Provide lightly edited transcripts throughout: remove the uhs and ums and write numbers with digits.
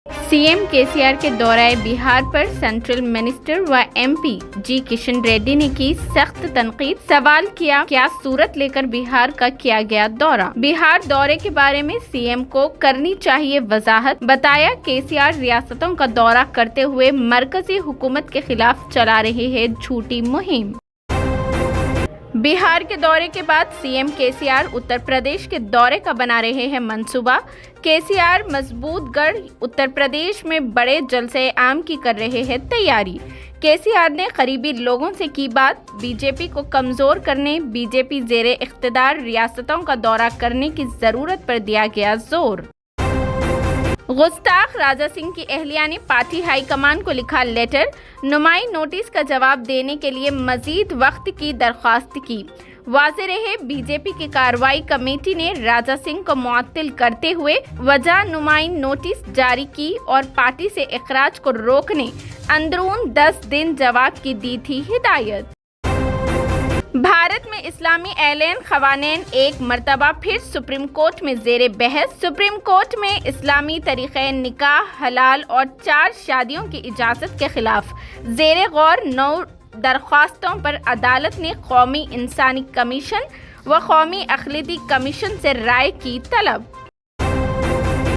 CM KCR के दौराए बिहार पर central minister व एमपी जी किशन रेड्डी ने की सख्त तनकीद। सवाल किया, क्या सूरत लेकर बिहार का किया गया दौरा। बिहार दौरे के बारे में सीएम को करनी चाहिए वजाहत। बताया, केसीआर रियासतों का दौरा करते हुए मरकजी हुकूमत के खिलाफ चला रहे हैं झूठी मुहिम। बिहार के दौरे के बाद सीएम केसीआर उत्तर प्रदेश के दौरे का बना रहे हैं मंसूबा। केसीआर मजबूतगढ़ उत्तर प्रदेश में बड़े जलसे आम की कर रहे हैं तैयारी। केसीआर ने करीबी लोगों से की बात। बीजेपी को कमजोर करने, बीजेपी जेरे इख्तिदार रियासतों का दौरा करने की जरूरत पर दिया गया जोर। गुस्ताख राजा सिंह की अहलिया ने पार्टी हाईकमान को लिखा लेटर। नुमाई नोटिस का जवाब देने के लिए मजीद वक्त की दरख्वास्त की। वाज़ेह रहे, बीजेपी की कार्रवाई कमेटी ने राजा सिंह को मुअत्तल करते हुए वजह नुमाई नोटिस जारी की और पार्टी से इखराज को रोकने अंदरून 10 दिन जवाब की दी थी हिदायत। भारत में इस्लामी एलियन ख़वानीन एक मरतबा फिर सुप्रीम कोर्ट में जेरे बहस। सुप्रीम कोर्ट में इस्लामी तरीक़े निकाह हलाल और 4 शादियों की इजाज़त के खिलाफ जेरे गौर 9 दरख्वास्तों पर अदालत ने कौमी इंसानी कमीशन व कौमी अक़लीती कमीशन से राय की तलब।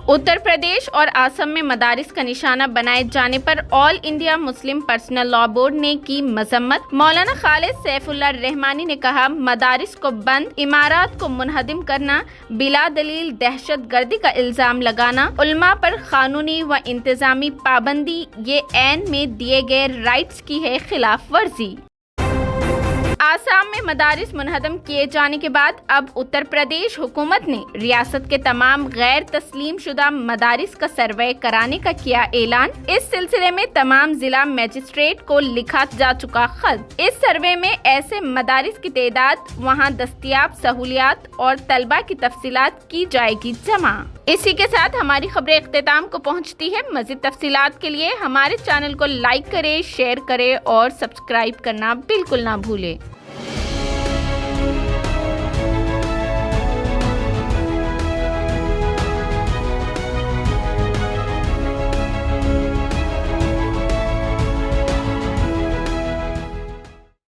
उत्तर प्रदेश और असम में मदारिस का निशाना बनाए जाने पर all India Muslim personal law board ने की मजम्मत। मौलाना खालिद सैफुल्लाह रहमानी ने कहा, मदारिस को बंद, इमारत को मुनहदिम करना, बिला दलील दहशत गर्दी का इल्जाम लगाना, उल्मा पर कानूनी व इंतजामी पाबंदी, ये ऐन में दिए गए राइट्स की है खिलाफ वर्जी। आसाम में मदारिस मुनहदम किए जाने के बाद अब उत्तर प्रदेश हुकूमत ने रियासत के तमाम गैर तस्लीम शुदा मदारिस का सर्वे कराने का किया ऐलान। इस सिलसिले में तमाम जिला मजिस्ट्रेट को लिखा जा चुका खत। इस सर्वे में ऐसे मदारिस की तादाद, वहां दस्तियाब सहूलियात और तलबा की तफसीलात की जाएगी जमा। इसी के साथ हमारी खबरें इख्तिताम को पहुंचती है। मज़ीद तफसीलात के लिए हमारे चैनल को लाइक करें, शेयर करें और सब्सक्राइब करना बिल्कुल ना भूलें।